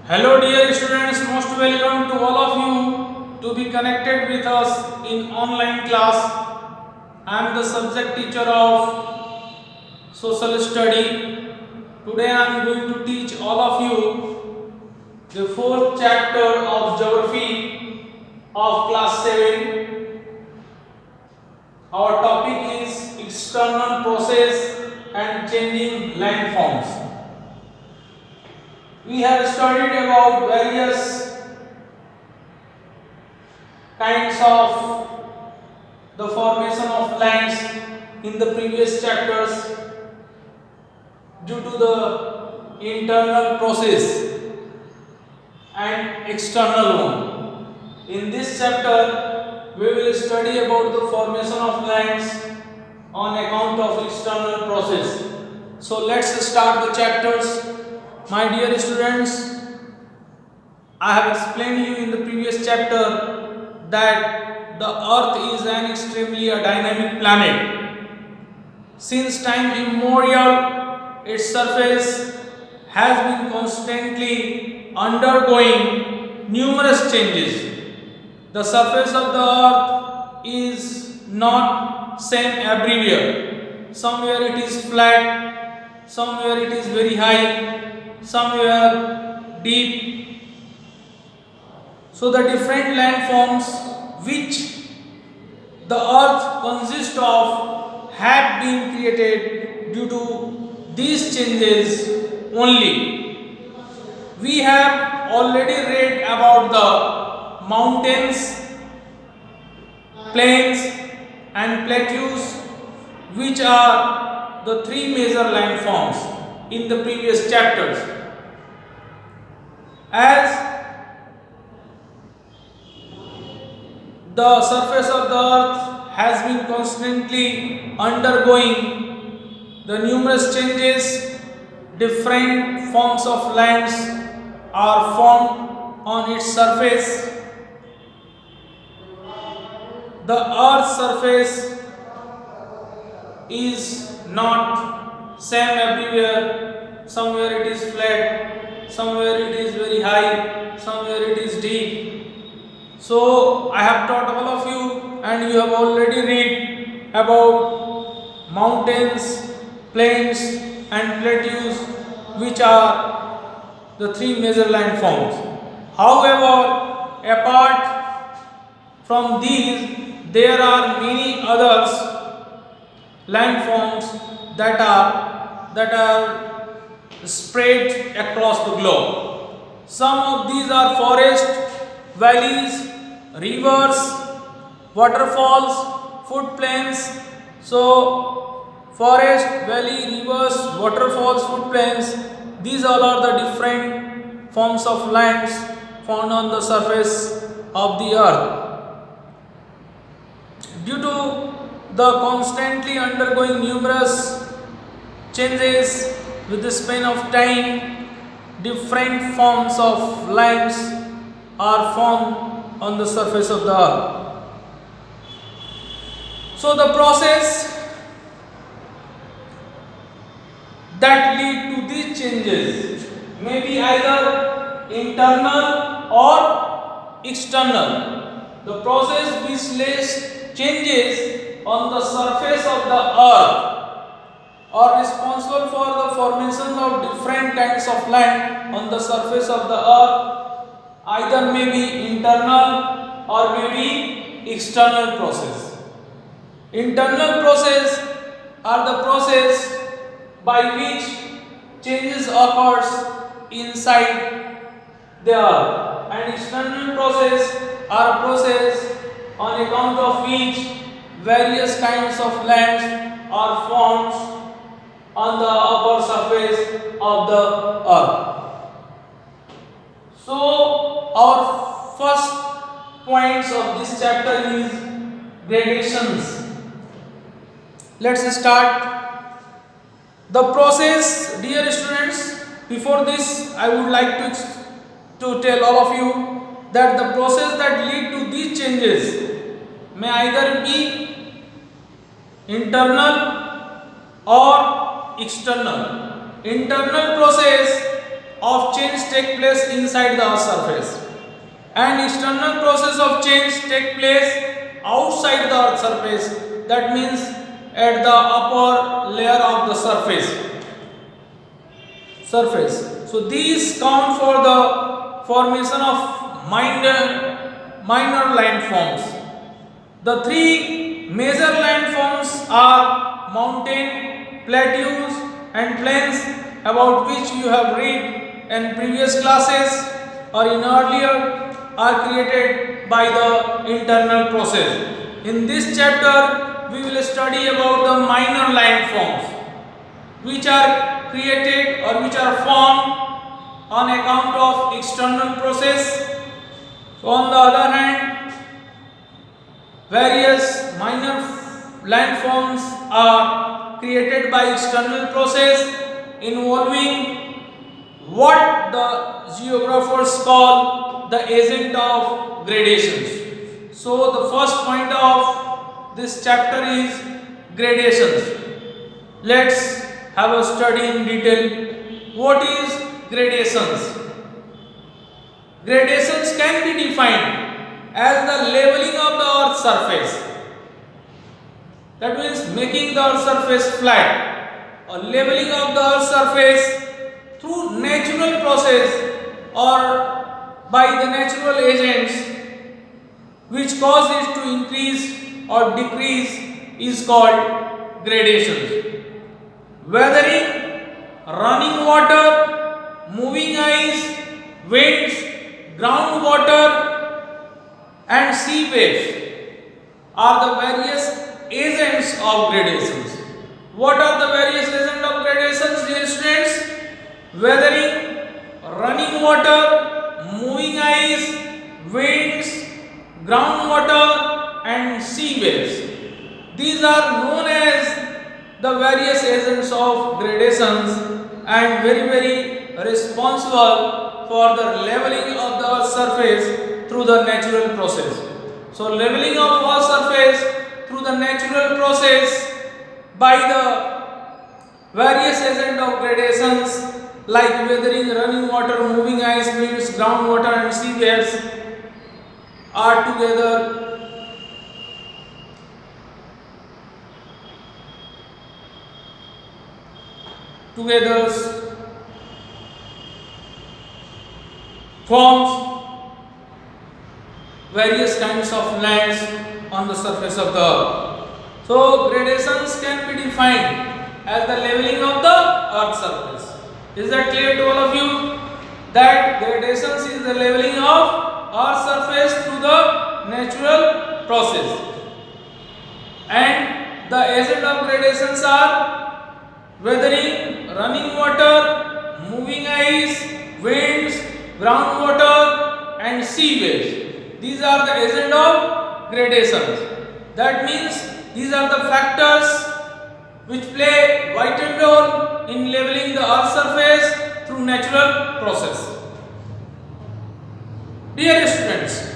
Hello dear students, most welcome to all of you to be connected with us in online class. I am the subject teacher of social study. Today I am going to teach all of you the fourth chapter of geography of class 7. Our topic is external process and changing landforms. We have studied about various kinds of the formation of lands in the previous chapters due to the internal process and external one. In this chapter, we will study about the formation of lands on account of external process. So let's start the chapters. My dear students, I have explained you in the previous chapter that the earth is an extremely dynamic planet. Since time immemorial, its surface has been constantly undergoing numerous changes. The surface of the earth is not same everywhere. Somewhere it is flat, somewhere it is very high, somewhere deep. So the different landforms which the earth consists of have been created due to these changes only. We have already read about the mountains, plains and plateaus, which are the three major landforms in the previous chapters. As the surface of the earth has been constantly undergoing the numerous changes, different forms of lands are formed on its surface. The earth's surface is not same everywhere. Somewhere it is flat, somewhere it is very high, somewhere it is deep. So I have taught all of you and you have already read about mountains, plains and plateaus, which are the three major landforms. However, apart from these, there are many others landforms that are spread across the globe. Some of these are forest, valleys, rivers, waterfalls, floodplains. So forest, valley, rivers, waterfalls, floodplains, these all are the different forms of lands found on the surface of the earth. Due to the constantly undergoing numerous changes with the span of time, different forms of lands are formed on the surface of the earth. So the process that lead to these changes may be either internal or external. The process which lays changes on the surface of the earth are responsible for the formation of different kinds of land on the surface of the earth, either may be internal or may be external process. Internal process are the process by which changes occurs inside the earth, and external process are a process on account of which various kinds of lands are formed on the upper surface of the earth. So our first points of this chapter is gradations. Let's start the process, dear students. Before this, I would like to tell all of you that the process that lead to these changes may either be internal or external. Internal process of change take place inside the earth's surface, and external process of change take place outside the earth's surface, that means at the upper layer of the surface. So these count for the formation of minor landforms. The three major landforms are mountain, plateaus and plains, about which you have read in previous classes or in earlier, are created by the internal process. In this chapter we will study about the minor landforms, which are created or which are formed on account of external process. So on the other hand, various minor landforms are created by external process involving what the geographers call the agent of gradations. So the first point of this chapter is gradations. Let's have a study in detail. What is gradations? Gradations can be defined as the leveling of the earth's surface. That means making the earth's surface flat, or leveling of the earth's surface through natural process or by the natural agents which cause it to increase or decrease is called gradations. Weathering, running water, moving ice, winds, groundwater and sea waves are the various agents of gradations. What are the various agents of gradations, dear students? Weathering, running water, moving ice, winds, groundwater and sea waves. These are known as the various agents of gradations and very responsible for the leveling of the earth's surface through the natural process. So leveling of earth's surface through the natural process by the various agents of gradations like weathering, running water, moving ice, winds, groundwater and sea waves are together forms various kinds of lands on the surface of the earth. So gradations can be defined as the leveling of the earth's surface. Is that clear to all of you? That gradations is the leveling of earth's surface through the natural process. And the agent of gradations are weathering, running water, moving ice, winds, groundwater and sea waves. These are the agent of gradations. That means these are the factors which play vital role in leveling the earth's surface through natural process. Dear students,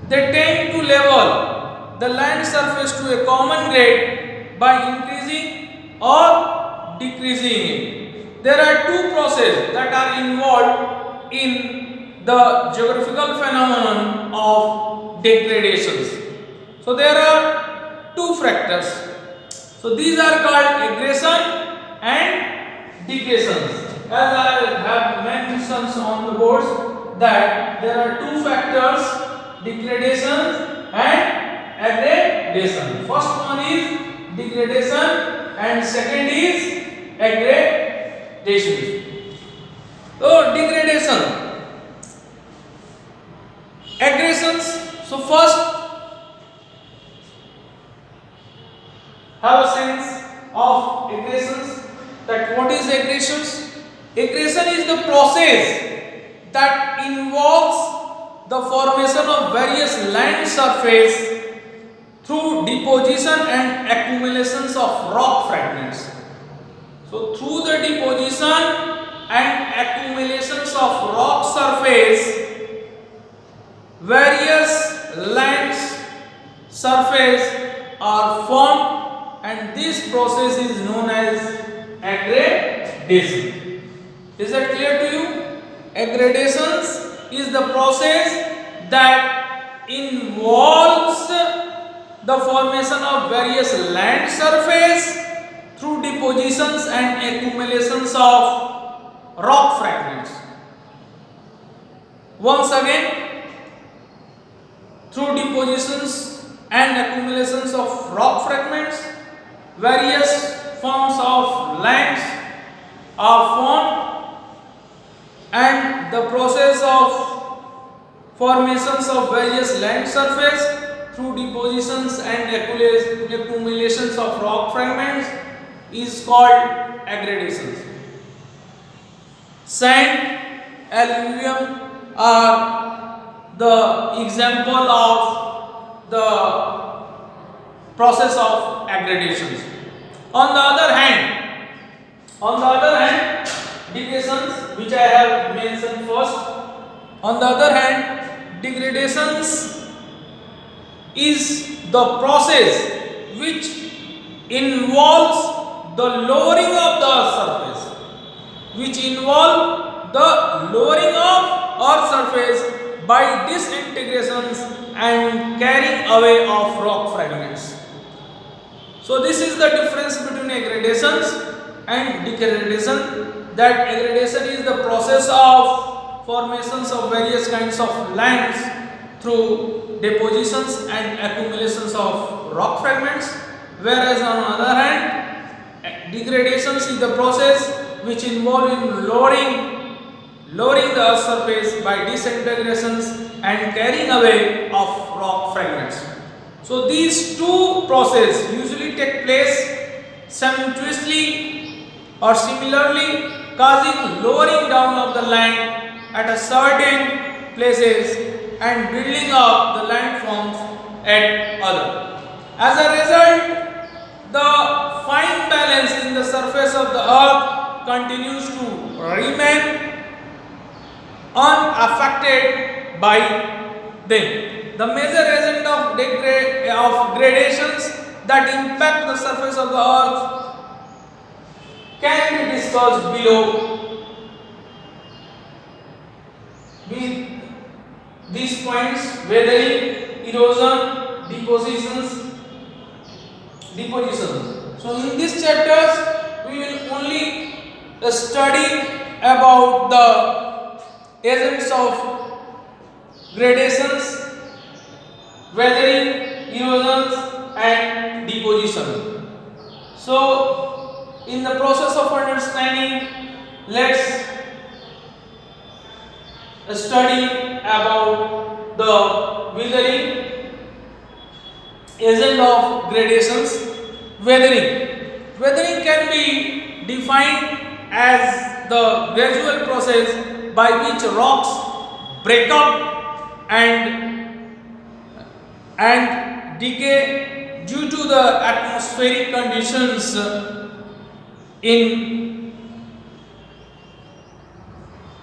they tend to level the land surface to a common grade by increasing or decreasing it. There are two processes that are involved in the geographical phenomenon of degradations. So there are two factors. So these are called aggression and degradation. As I have mentioned on the boards that there are two factors, degradation and aggradation. First one is degradation and second is aggradation. So degradation, aggressions. So first have a sense of aggressions, that what is aggressions? Aggression is the process that involves the formation of various land surface through deposition and accumulations of rock fragments. So through the deposition and accumulations of rock surface, various lands surface are formed, and this process is known as aggradation. Is that clear to you? Aggradations is the process that involves the formation of various land surface through depositions and accumulations of rock fragments. Once again, through depositions and accumulations of rock fragments, various forms of lands are formed, and the process of formations of various land surface through depositions and accumulations of rock fragments is called aggradations. Sand, alluvium are the example of the process of aggradations. On the other hand, degradations, which I have mentioned first, on the other hand, degradations is the process which involves the lowering of the earth surface, earth surface by disintegrations and carrying away of rock fragments. So this is the difference between aggradations and degradation. That aggradation is the process of formations of various kinds of lands through depositions and accumulations of rock fragments, whereas on the other hand, degradations is the process which involve in lowering the earth surface by disintegrations and carrying away of rock fragments. So these two processes usually take place simultaneously or similarly, causing lowering down of the land at a certain places and building up the landforms at other. As a result, the fine balance in the surface of the earth continues to remain unaffected by them. The major agent of gradations that impact the surface of the earth can be discussed below. With these points: weathering, erosion, depositions. So in these chapters we will only study about the agents of gradations, weathering, erosions and deposition. So in the process of understanding, let's study about the weathering, agent of gradations. Weathering can be defined as the gradual process by which rocks break up and decay due to the atmospheric conditions in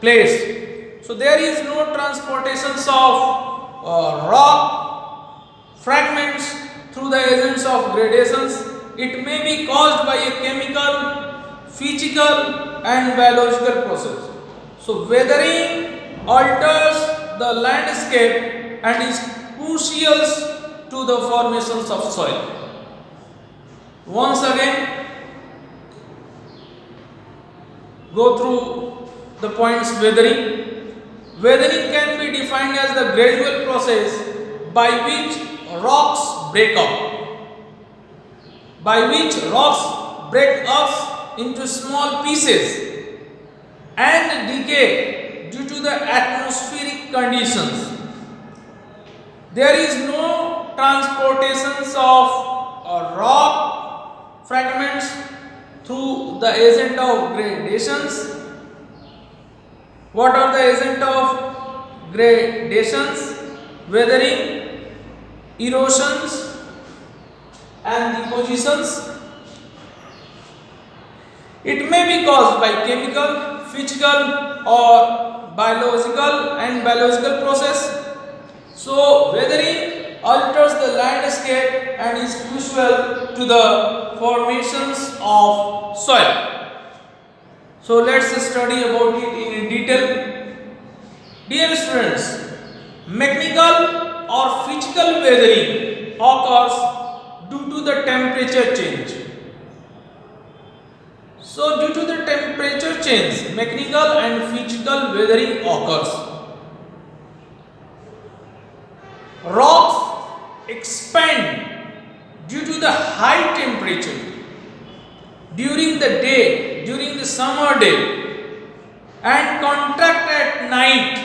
place. So there is no transportations of rock fragments through the agents of gradations. It may be caused by a chemical, physical and biological process. So weathering alters the landscape and is crucial to the formations of soil. Once again, go through the points. Weathering can be defined as the gradual process by which rocks break up. Into small pieces and decay due to the atmospheric conditions. There is no transportations of rock fragments through the agent of gradations. What are the agent of gradations? Weathering, erosions and depositions. It may be caused by chemical, physical or biological process. So weathering alters the landscape and is crucial to the formations of soil. So let's study about it in detail. Dear students, mechanical or physical weathering occurs due to the temperature change. So, due to the temperature change, mechanical and physical weathering occurs. Rocks expand due to the high temperature during the day, during the summer day, and contract at night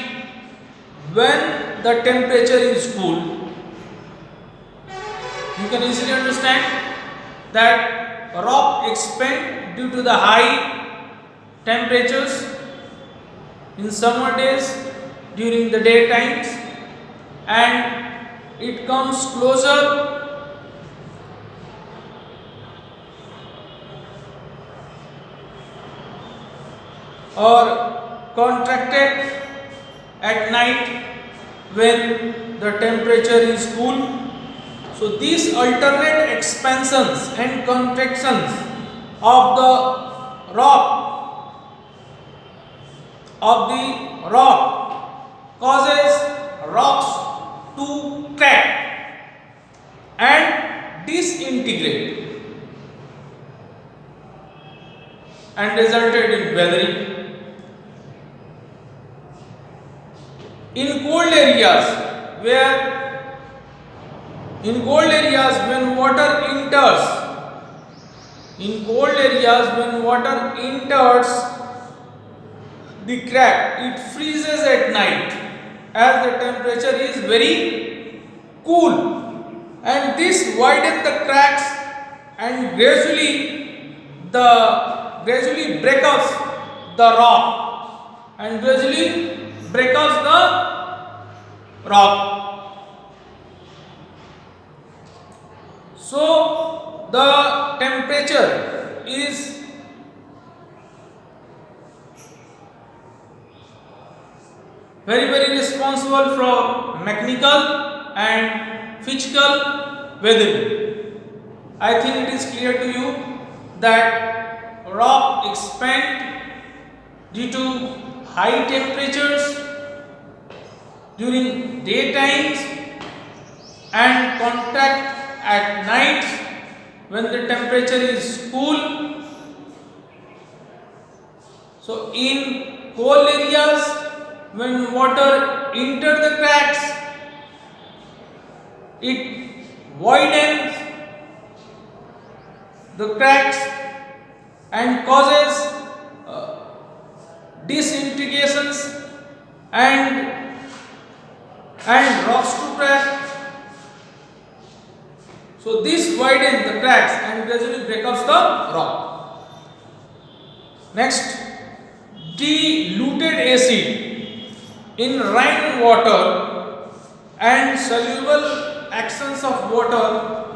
when the temperature is cool. You can easily understand that rock expand due to the high temperatures in summer days during the day times, and it comes closer or contracted at night when the temperature is cool. So these alternate expansions and contractions of the rock causes rocks to crack and disintegrate and resulted in weathering. In cold areas when water enters the crack, it freezes at night as the temperature is very cool, and this widens the cracks and gradually breaks the rock and gradually breaks the rock. So the temperature is very responsible for mechanical and physical weathering. I think it is clear to you that rock expand due to high temperatures during daytimes and contract at night when the temperature is cool. So in cold areas when water enter the cracks, it widens the cracks and causes disintegrations and rocks to crack. So this widens the cracks and gradually breaks the rock. Next, diluted acid in rainwater and soluble actions of water